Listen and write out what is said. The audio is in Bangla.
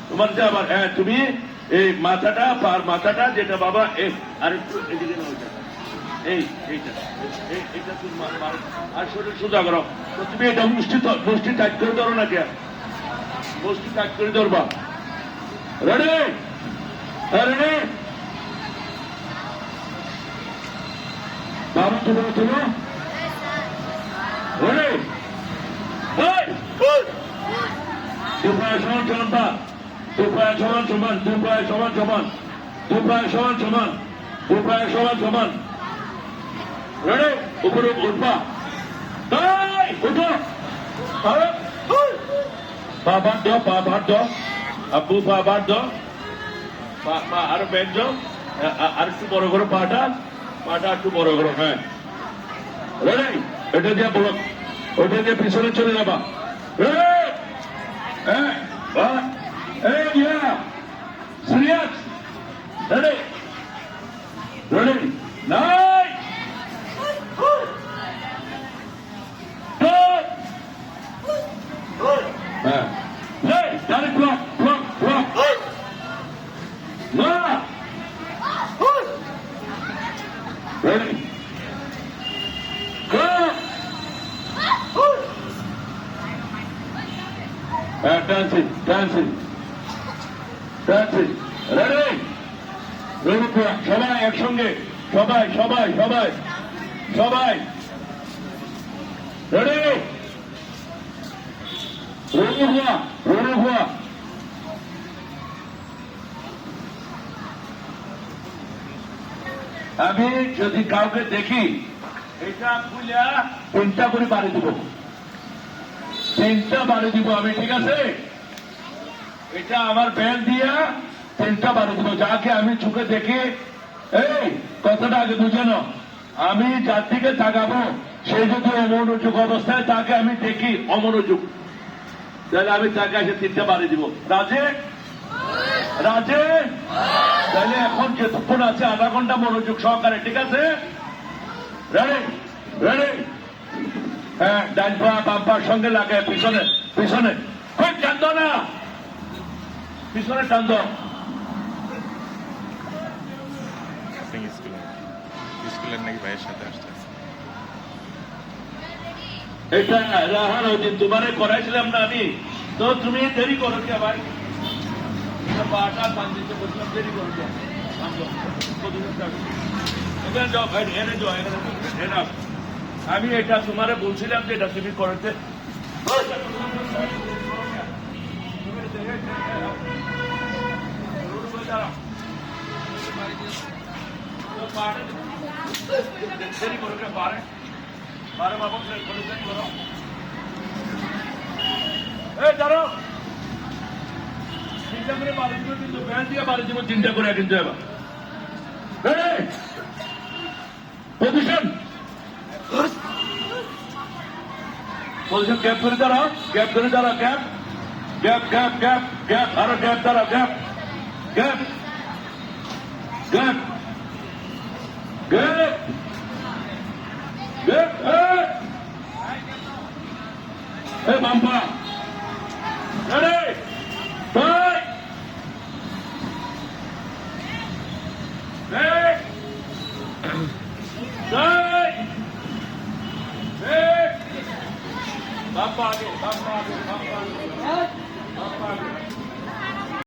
তোমার যে আবার হ্যাঁ তুমি এই মাথাটা পার মাথাটা যেটা বাবা আর একটু এদিকে এইটা এইটা তুমি আর শরীর সোজা করো। তো তুমি এটা মুষ্টি টাইট করে ধরো না কে, মুষ্টি টাইট করে ধরবা। রেডি রেডি বাবা তুলো তুলো রেডি দুপায় সমান সমান পা, দুপায় সমান সমান, দুপায় সমান সমান, দুপায় সমান সমান, দুপায় সমান সমান। রেডি উপরে উঠবা, উঠো পা বাদ দাও, পা বাদ দাও আব্বু, পা বাদ দাও, পা আরো ব্যাগ দাও, আর একটু বড় করো পাটা, পাটা একটু বড় করো। হ্যাঁ রেডি, এটা দিয়ে বলো, ওটা দিয়ে পিছনে চলে যাবা। Serious? Ready? Ready? Nine! Good! Play! Direct block! Block! Block! No! Ready? Go! Dancing! Dancing! Dancing! Ready? Ready? সবাই একসঙ্গে, সবাই সবাই সবাই সবাই রেডি। রেডি হওয়া, রেডি হওয়া। আমি যদি কাউকে দেখি এটা খুলে তিনটা করে বাড়ি দিব, তিনটা বাড়ি দিব আমি, ঠিক আছে? এটা আমার ব্যাগ দিয়া তিনটা বাড়ি দিব, যাকে আমি চোখে দেখি। এই কথাটা আগে বুঝে নাও, আমি যার দিকে তাকাবো সে যদি অমনোযোগ অবস্থায় তাকে আমি দেখি অমনোযোগ, তাহলে আমি তাকে এসে তিনটা বাড়ি দিব। রাজে রাজে তাহলে এখন যেতক্ষণ আছে আধা ঘন্টা মনোযোগ সহকারে, ঠিক আছে? Ready ready. হ্যাঁ ডান পা বাম পার সঙ্গে লাগে, পিছনে পিছনে টান দাও না, পিছনে টান দাও। স্কুলের নাকি ভাইয়ের সাথে আসছে। এটা রাহান ওই দিন তোমারে করাইছিলাম না আমি, তো তুমি দেরি করো কে ভাই? পাটা পান দিতে বলছিলাম, দেরি করো কে? এখানে যাও ভাই, এখানে যাও, এখানে আমি এটা তোমারে বলছিলাম যে এটা তুমি করতে। দেরি করো কে? বারে বারে বাবা করো। এই দাঁড়ো, চিন্তা করে বাড়ি দিব, কিন্তু ব্যান দিয়ে বাড়ি দিব, চিন্তা করে কিন্তু এবার পজিশন পজিশন গ্যাপ করে দাঁড়াও, গ্যাপ করে দাঁড়াও, gap gap gap gap gap, আরো গ্যাপ দাঁড়াও, gap gap gap gap gap. এই বাম্পা রেডি।